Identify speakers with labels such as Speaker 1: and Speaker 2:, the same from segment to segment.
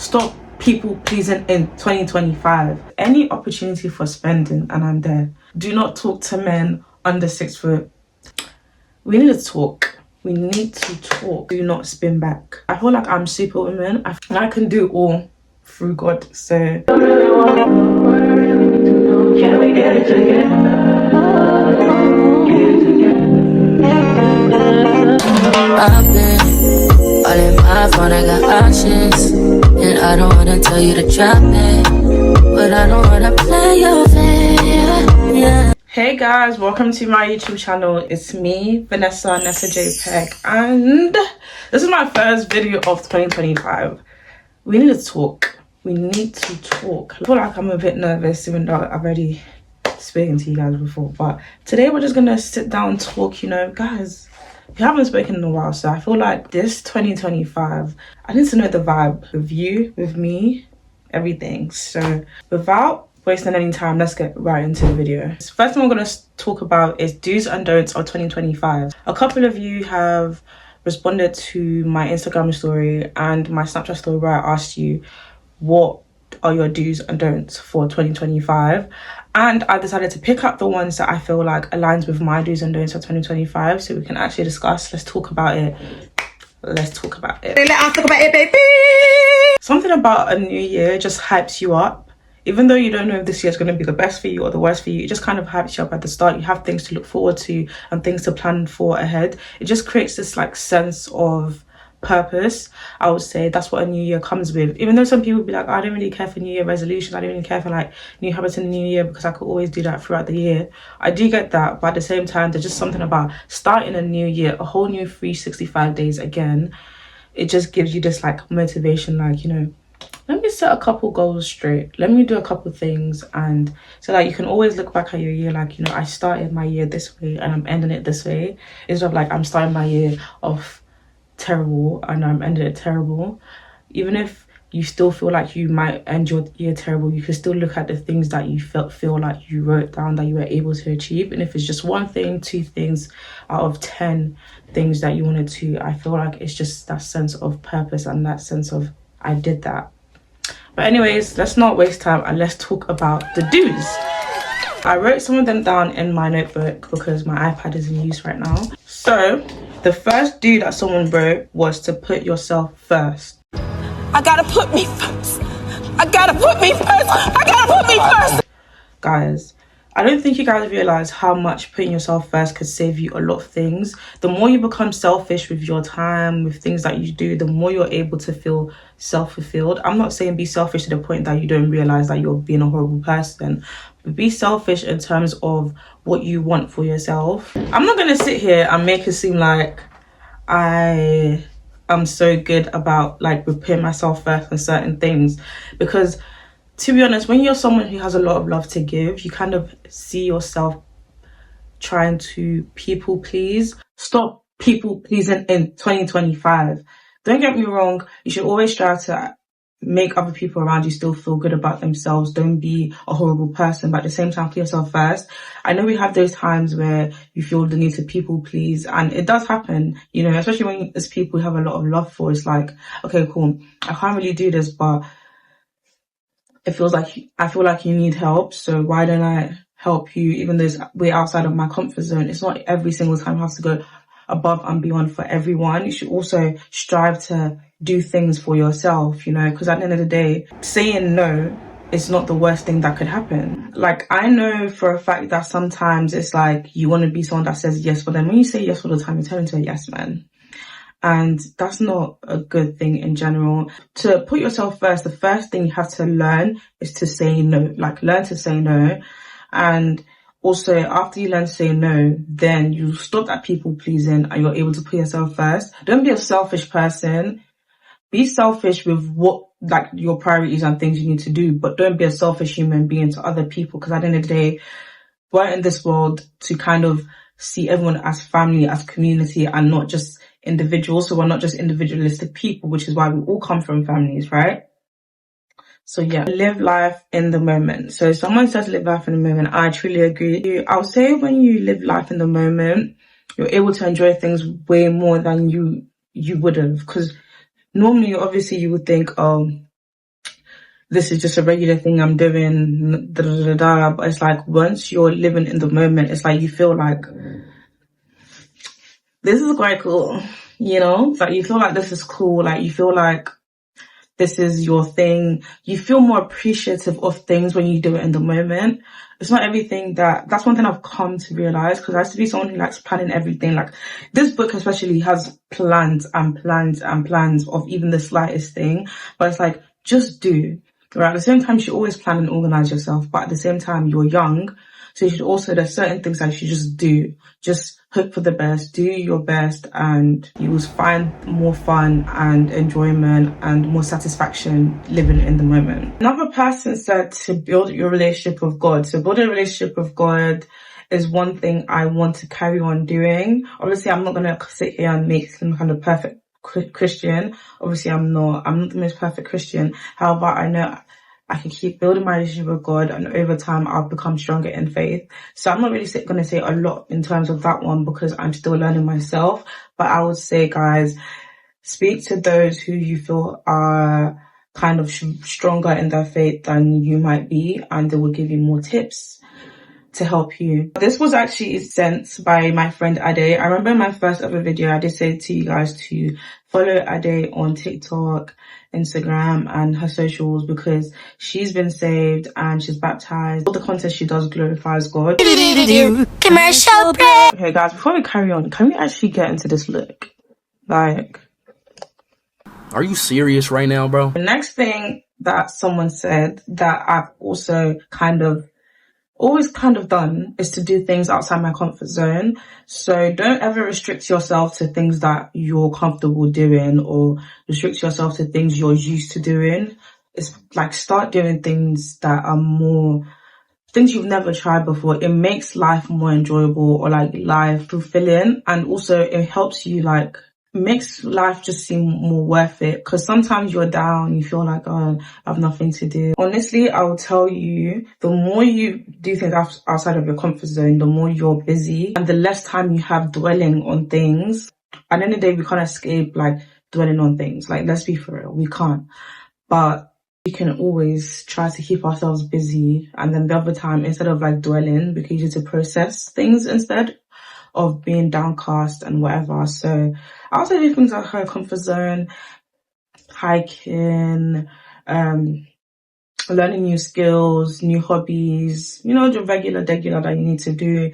Speaker 1: Stop people pleasing in 2025. Any opportunity for spending and I'm there. Do not talk to men under 6 foot. We need to talk. We need to talk. Do not spin back. I feel like I'm superwoman. I can do all through God. So can we get it together?
Speaker 2: I've been all in my phone, I got options. And I don't wanna tell you to drop it, but I don't wanna play your fair, yeah.
Speaker 1: Hey guys, welcome to my YouTube channel. It's me, Vanessa JPEG, and this is my first video of 2025. We need to talk. We need to talk. I feel like I'm a bit nervous even though I've already spoken to you guys before, but today we're just gonna sit down and talk. You know, guys, we haven't spoken in a while, so I feel like this 2025 I need to know the vibe with you, with me, everything. So without wasting any time, let's get right into the video. So first thing I'm going to talk about is do's and don'ts of 2025. A couple of you have responded to my Instagram story and my Snapchat story where I asked you what are your do's and don'ts for 2025, and I decided to pick up the ones that I feel like aligns with my do's and don'ts for 2025 so we can actually discuss. Let's talk about it. Let's talk about it. Let us talk about it, baby. Something about a new year just hypes you up. Even though you don't know if this year is going to be the best for you or the worst for you, it just kind of hypes you up at the start. You have things to look forward to and things to plan for ahead. It just creates this like sense of purpose. I would say that's what a new year comes with. Even though some people be like, oh, I don't really care for new year resolutions, I don't really care for like new habits in the new year because I could always do that throughout the year. I do get that, but at the same time, there's just something about starting a new year, a whole new 365 days again. It just gives you this like motivation, like, you know, let me set a couple goals straight, let me do a couple things, and so that you can always look back at your year like, you know, I started my year this way and I'm ending it this way, instead of like I'm starting my year off terrible and I'm ending it terrible. Even if you still feel like you might end your year terrible, you can still look at the things that you feel like you wrote down that you were able to achieve, and if it's just one thing, two things out of 10 things that you wanted to, I feel like it's just that sense of purpose and that sense of I did that. But anyways, let's not waste time and let's talk about the do's. I wrote some of them down in my notebook because my iPad is in use right now. So the first do that someone wrote was to put yourself first.
Speaker 2: I gotta put me first. I gotta put me first. I gotta put me first.
Speaker 1: Guys, I don't think you guys realize how much putting yourself first could save you a lot of things. The more you become selfish with your time, with things that you do, the more you're able to feel self-fulfilled. I'm not saying be selfish to the point that you don't realize that you're being a horrible person, but be selfish in terms of what you want for yourself. I'm not going to sit here and make it seem like I am so good about like putting myself first on certain things, because to be honest, when you're someone who has a lot of love to give, you kind of see yourself trying to people please. Stop people pleasing in 2025. Don't get me wrong, you should always strive to make other people around you still feel good about themselves. Don't be a horrible person, but at the same time, put yourself first. I know we have those times where you feel the need to people please, and it does happen, you know, especially when there's people you have a lot of love for. It's like, okay, cool, I can't really do this, but it feels like I feel like you need help, so why don't I help you, even though it's way outside of my comfort zone. It's not every single time you have to go above and beyond for everyone. You should also strive to do things for yourself, you know, because at the end of the day, saying no is not the worst thing that could happen. Like, I know for a fact that sometimes it's like you want to be someone that says yes, but then when you say yes all the time, you turn into a yes man. And that's not a good thing in general. To put yourself first, the first thing you have to learn is to say no. Like, learn to say no. And also, after you learn to say no, then you stop that people pleasing and you're able to put yourself first. Don't be a selfish person. Be selfish with what, like, your priorities and things you need to do, but don't be a selfish human being to other people, because at the end of the day, we're in this world to kind of see everyone as family, as community, and not just individuals. So we're not just individualistic people, which is why we all come from families, right? So yeah, live life in the moment. So someone says live life in the moment. I truly agree. I would say when you live life in the moment, you're able to enjoy things way more than you would have. Because normally, obviously, you would think, oh, this is just a regular thing I'm doing, da, da, da, da. But it's like, once you're living in the moment, it's like you feel like this is quite cool, you know? Like, you feel like this is cool. Like, you feel like this is your thing. You feel more appreciative of things when you do it in the moment. It's not everything that's one thing I've come to realize, because I used to be someone who likes planning everything. Like, this book especially has plans and plans and plans of even the slightest thing. But it's like, just do. Right? At the same time, you should always plan and organize yourself. But at the same time, you're young. So you should also, there's certain things that you should just do. Just hope for the best, do your best, and you will find more fun and enjoyment and more satisfaction living in the moment. Another person said to build your relationship with God. So building a relationship with God is one thing I want to carry on doing. Obviously, I'm not going to sit here and make some kind of perfect Christian. Obviously, I'm not the most perfect Christian. However, I know I can keep building my relationship with God, and over time I'll become stronger in faith. So I'm not really going to say a lot in terms of that one, because I'm still learning myself. But I would say, guys, speak to those who you feel are kind of stronger in their faith than you might be, and they will give you more tips to help you. This was actually sent by my friend Ade. I remember in my first ever video, I did say to you guys to follow Ade on TikTok, Instagram, and her socials, because she's been saved and she's baptized. All the content she does glorifies God.
Speaker 2: Commercial break.
Speaker 1: Okay, guys, before we carry on, can we actually get into this look? Like,
Speaker 3: are you serious right now, bro?
Speaker 1: The next thing that someone said that I've also always done is to do things outside my comfort zone. So don't ever restrict yourself to things that you're comfortable doing, or restrict yourself to things you're used to doing. It's like, start doing things that are more things you've never tried before. It makes life more enjoyable, or like life fulfilling, and also it helps you, like, makes life just seem more worth it, because sometimes you're down, you feel like, oh, I have nothing to do. Honestly, I will tell you, the more you do things outside of your comfort zone, the more you're busy, and the less time you have dwelling on things. At the end of the day, we can't escape like dwelling on things. Like, let's be for real, we can't. But we can always try to keep ourselves busy, and then the other time, instead of like dwelling, we can use it to process things instead of being downcast and whatever. So I also do things like her comfort zone, hiking, learning new skills, new hobbies, you know, the regular that you need to do,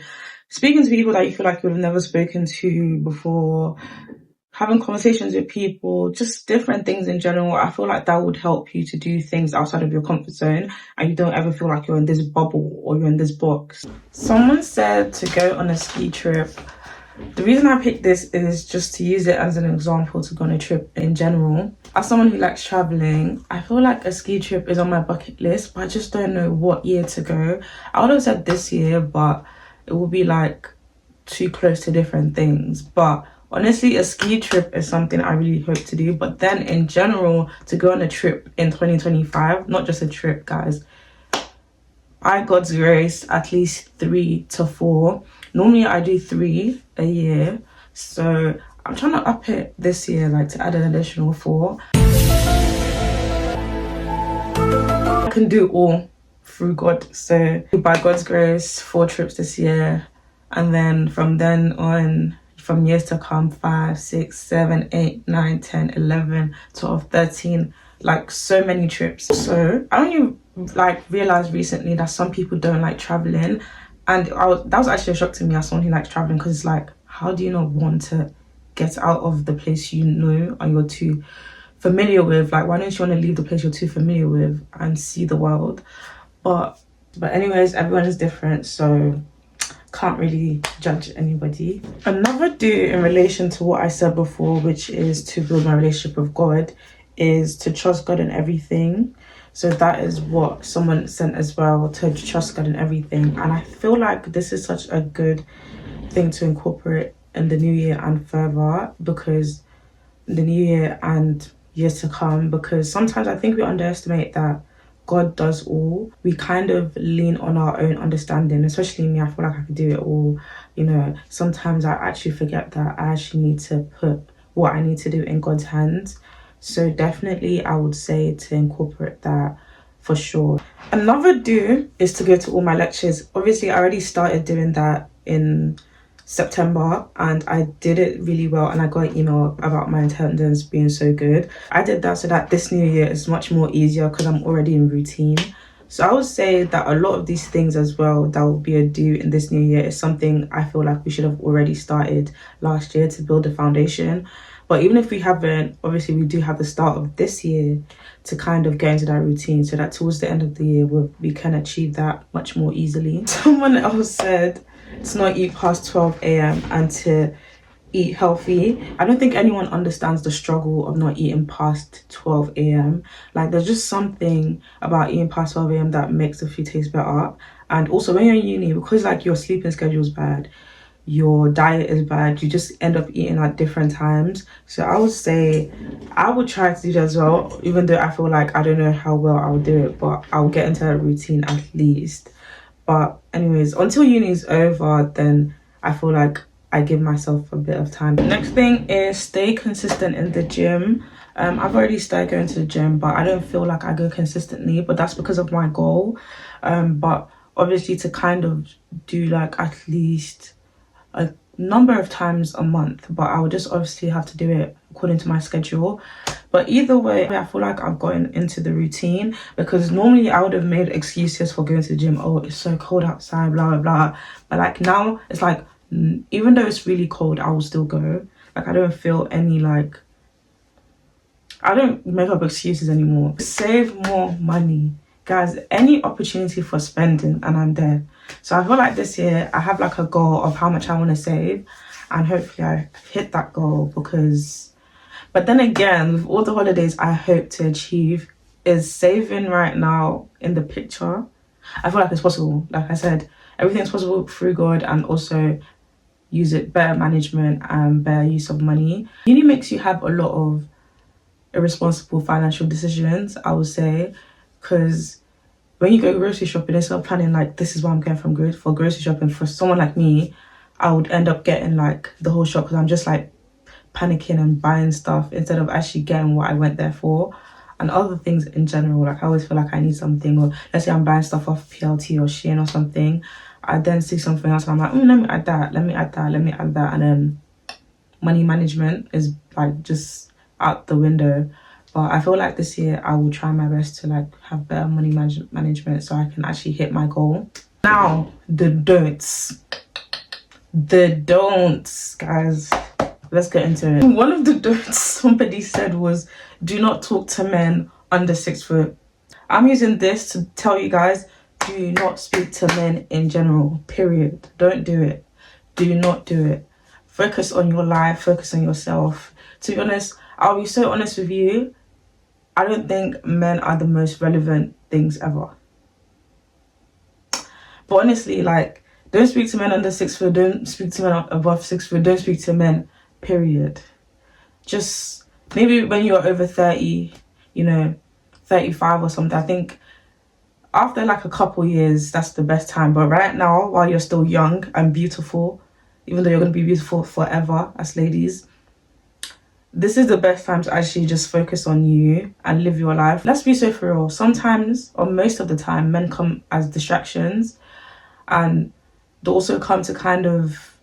Speaker 1: speaking to people that you feel like you've never spoken to before, having conversations with people, just different things in general. I feel like that would help you to do things outside of your comfort zone, and you don't ever feel like you're in this bubble or you're in this box. Someone said to go on a ski trip. The reason I picked this is just to use it as an example to go on a trip in general. As someone who likes traveling, I feel like a ski trip is on my bucket list, but I just don't know what year to go. I would have said this year, but it will be like too close to different things. But honestly, a ski trip is something I really hope to do. But then in general, to go on a trip in 2025, not just a trip, guys, by God's grace, at least 3 to 4. Normally I do 3 a year. So I'm trying to up it this year, like to add an additional 4. I can do all through God. So by God's grace, 4 trips this year. And then from then on, from years to come, 5, 6, 7, 8, 9, 10, 11, 12, 13, like so many trips. So I only like realized recently that some people don't like traveling, and that was actually a shock to me as someone who likes traveling, because it's like, how do you not want to get out of the place you know and you're too familiar with? Like, why don't you want to leave the place you're too familiar with and see the world? But anyways, everyone is different, so can't really judge anybody. Another do in relation to what I said before, which is to build my relationship with God, is to trust God in everything. So that is what someone sent as well, to trust God in everything. And I feel like this is such a good thing to incorporate in the new year and further, because the new year and years to come, because sometimes I think we underestimate that God does all. We kind of lean on our own understanding, especially me. I feel like I can do it all. You know, sometimes I actually forget that I actually need to put what I need to do in God's hands. So definitely I would say to incorporate that for sure. Another do is to go to all my lectures. Obviously I already started doing that in September and I did it really well, and I got an email about my attendance being so good. I did that so that this new year is much more easier because I'm already in routine. So I would say that a lot of these things as well that will be a do in this new year is something I feel like we should have already started last year to build a foundation. But even if we haven't, obviously we do have the start of this year to kind of get into that routine so that towards the end of the year we can achieve that much more easily. Someone else said to not eat past 12 a.m. and to eat healthy. I don't think anyone understands the struggle of not eating past 12 a.m. Like there's just something about eating past 12 a.m. that makes the food taste better. And also when you're in uni, because like your sleeping schedule is bad, your diet is bad, you just end up eating at different times. So I would say I would try to do that as well, even though I feel like I don't know how well I'll do it, but I'll get into a routine at least. But anyways, until uni is over, then I feel like I give myself a bit of time. Next thing is stay consistent in the gym. I've already started going to the gym, but I don't feel like I go consistently, but that's because of my goal. But obviously to kind of do like at least a number of times a month, but I would just obviously have to do it according to my schedule. But either way, I feel like I've gotten into the routine, because normally I would have made excuses for going to the gym. Oh, it's so cold outside, blah blah blah. But like now it's like, even though it's really cold, I will still go. Like I don't feel any like, I don't make up excuses anymore. Save more money, guys. Any opportunity for spending and I'm there. So I feel like this year I have like a goal of how much I want to save, and hopefully I hit that goal. Because, but then again, with all the holidays I hope to achieve, is saving right now in the picture? I feel like it's possible. Like I said, everything's possible through God, and also use it better management and better use of money. Uni makes you have a lot of irresponsible financial decisions, I would say, because when you go grocery shopping, instead of planning like this is what I'm going from for grocery shopping, for someone like me, I would end up getting like the whole shop, because I'm just like panicking and buying stuff instead of actually getting what I went there for. And other things in general, like I always feel like I need something, or let's say I'm buying stuff off PLT or Shein or something, I then see something else and I'm like, let me add that, let me add that, let me add that, and then money management is like just out the window. But I feel like this year I will try my best to like have better money management so I can actually hit my goal. Now, the don'ts. The don'ts, guys. Let's get into it. One of the don'ts somebody said was, do not talk to men under 6 foot. I'm using this to tell you guys, do not speak to men in general, period. Don't do it. Do not do it. Focus on your life, focus on yourself. To be honest, I'll be so honest with you, I don't think men are the most relevant things ever. But honestly, like, don't speak to men under 6 foot, don't speak to men above 6 foot, don't speak to men, period. Just maybe when you're over 30, 35 or something, I think after like a couple years, that's the best time. But right now, while you're still young and beautiful, even though you're going to be beautiful forever as ladies, this is the best time to actually just focus on you and live your life. Let's be so for real. Sometimes, or most of the time, men come as distractions, and they also come to kind of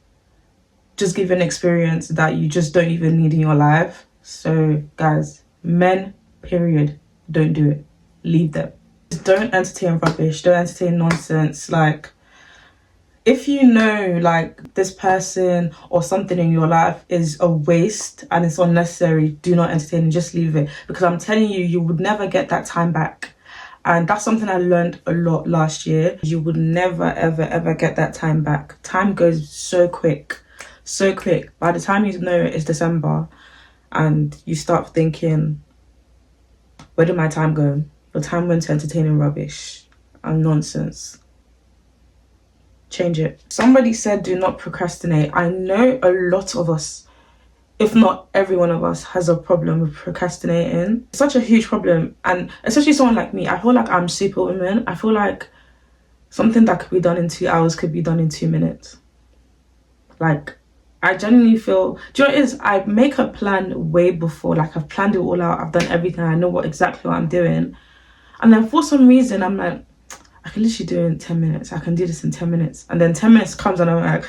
Speaker 1: just give an experience that you just don't even need in your life. So guys, men, period, don't do it. Leave them. Just don't entertain rubbish, don't entertain nonsense. Like, if you know like this person or something in your life is a waste and it's unnecessary, do not entertain it, just leave it. Because I'm telling you, you would never get that time back. And that's something I learned a lot last year. You would never, ever, ever get that time back. Time goes so quick, so quick. By the time you know it's December and you start thinking, where did my time go? Your time went to entertaining rubbish and nonsense. Change it. Somebody said do not procrastinate. I know a lot of us, if not every one of us, has a problem with procrastinating. It's such a huge problem, and especially someone like me, I feel like I'm superwoman. I feel like something that could be done in 2 hours could be done in 2 minutes. Like, I genuinely feel, do you know what it is? I make a plan way before, like I've planned it all out, I've done everything, I know exactly what I'm doing. And then for some reason, I'm like, I can literally do it in 10 minutes. I can do this in 10 minutes. And then 10 minutes comes and I'm like,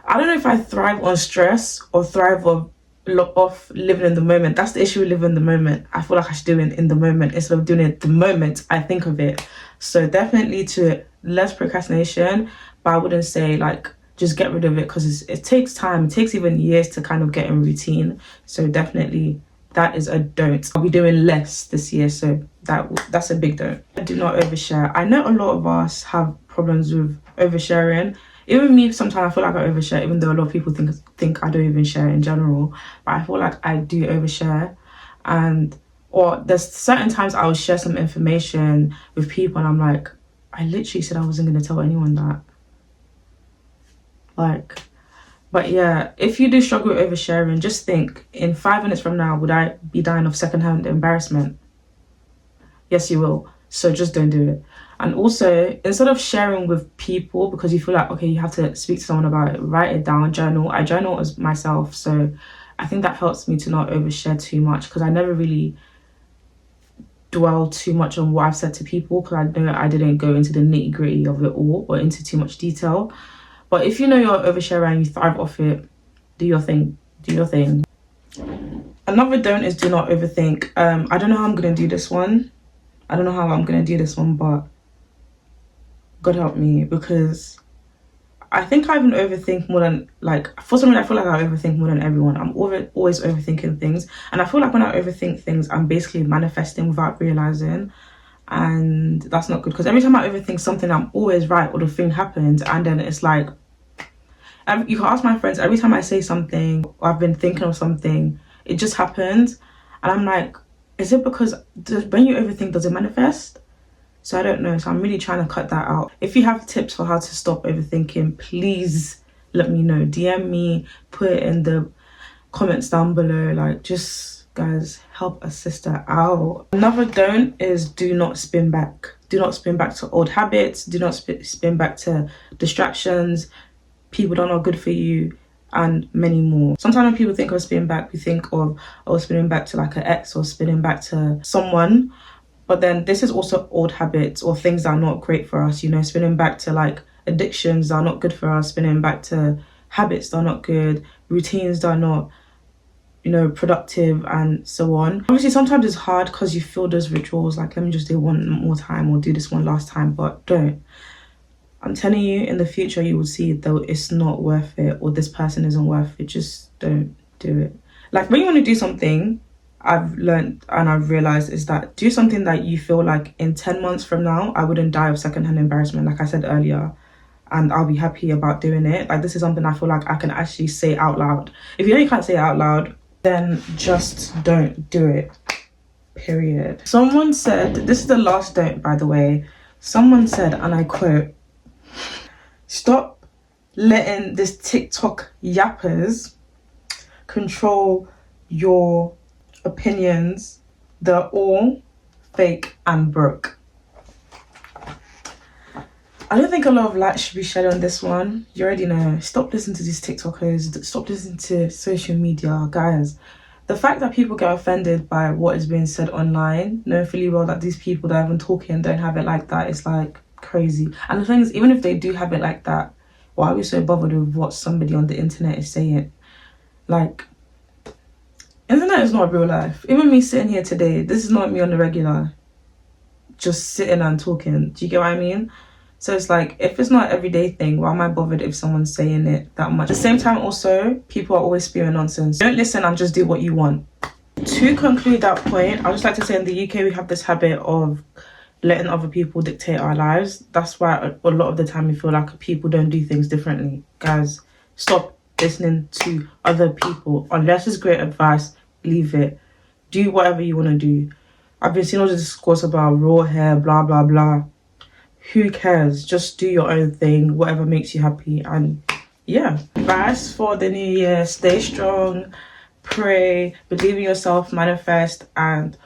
Speaker 1: I don't know if I thrive on stress or thrive off living in the moment. That's the issue with living in the moment. I feel like I should do it in the moment instead of doing it the moment I think of it. So definitely to less procrastination, but I wouldn't say like just get rid of it, because it takes time. It takes even years to kind of get in routine. So definitely that is a don't. I'll be doing less this year, so that's a big don't. I do not overshare. I know a lot of us have problems with oversharing. Even me, sometimes I feel like I overshare, even though a lot of people think I don't even share in general. But I feel like I do overshare, or there's certain times I will share some information with people and I'm like, I literally said I wasn't gonna tell anyone that. Like, but yeah, if you do struggle with oversharing, just think, in 5 minutes from now, would I be dying of secondhand embarrassment? Yes, you will. So just don't do it. And also, instead of sharing with people because you feel like, okay, you have to speak to someone about it, write it down, journal. I journal as myself, so I think that helps me to not overshare too much, because I never really dwell too much on what I've said to people, because I know I didn't go into the nitty-gritty of it all or into too much detail. But if you know you're oversharing and you thrive off it, do your thing. Do your thing. Another don't is do not overthink. I don't know how I'm going to do this one. But God help me, because I think I even overthink more than, like, for some reason I feel like I overthink more than everyone. I'm always overthinking things. And I feel like when I overthink things, I'm basically manifesting without realizing. And that's not good, because every time I overthink something, I'm always right, or the thing happens, and then it's like, you can ask my friends, every time I say something or I've been thinking of something, it just happens. And I'm like, is it because when you overthink, does it manifest? So I don't know. So I'm really trying to cut that out. If you have tips for how to stop overthinking, please let me know. DM me, put it in the comments down below. Like, just, guys, help a sister out. Another don't is do not spin back. Do not spin back to old habits. Do not spin back to distractions, people that are not good for you, and many more. Sometimes when people think of spinning back, we think of, oh, spinning back to like an ex or spinning back to someone. But then this is also old habits or things that are not great for us, you know, spinning back to like addictions that are not good for us, spinning back to habits that are not good, routines that are not, you know, productive, and so on. Obviously, sometimes it's hard because you feel those rituals, like, let me just do one more time or do this one last time, but don't. I'm telling you, in the future, you will see though it's not worth it, or this person isn't worth it. Just don't do it. Like, when you want to do something, I've learned and I've realized is that do something that you feel like in 10 months from now, I wouldn't die of secondhand embarrassment, like I said earlier, and I'll be happy about doing it. Like, this is something I feel like I can actually say out loud. If you know you can't say it out loud, then just don't do it. Period. Someone said, this is the last don't, by the way. Someone said, and I quote, "Stop letting this TikTok yappers control your opinions. They're all fake and broke." I don't think a lot of light should be shed on this one. You already know. Stop listening to these TikTokers. Stop listening to social media, guys. The fact that people get offended by what is being said online, knowing fully well that these people that are even talking don't have it like that, is like crazy. And the thing is, even if they do have it like that, why are we so bothered with what somebody on the internet is saying? Like, internet is not real life. Even me sitting here today, this is not me on the regular, just sitting and talking. Do you get what I mean? So it's like, if it's not an everyday thing, why am I bothered if someone's saying it that much? At the same time, also, people are always spewing nonsense. Don't listen and just do what you want. To conclude that point, I'd just like to say in the UK, we have this habit of letting other people dictate our lives. That's why a lot of the time we feel like people don't do things differently. Guys, stop listening to other people. Unless it's great advice, leave it. Do whatever you want to do. I've been seeing all this discourse about raw hair, blah, blah, blah. Who cares? Just do your own thing, whatever makes you happy. And yeah, advice for the new year: stay strong, pray, believe in yourself, manifest, and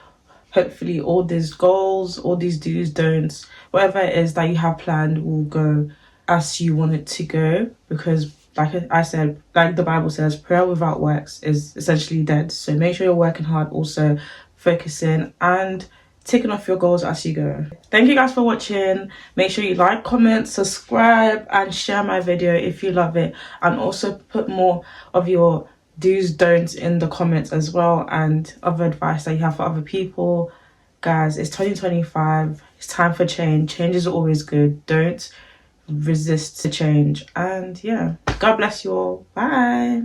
Speaker 1: hopefully all these goals, all these do's, don'ts, whatever it is that you have planned will go as you want it to go. Because like I said, like the Bible says, prayer without works is essentially dead. So make sure you're working hard, also focusing, and ticking off your goals as you go. Thank you guys for watching. Make sure you like, comment, subscribe, and share my video if you love it, and also put more of your do's, don'ts in the comments as well, and other advice that you have for other people. Guys, it's 2025. It's time for change. Change is always good. Don't resist the change. And yeah, God bless you all. Bye.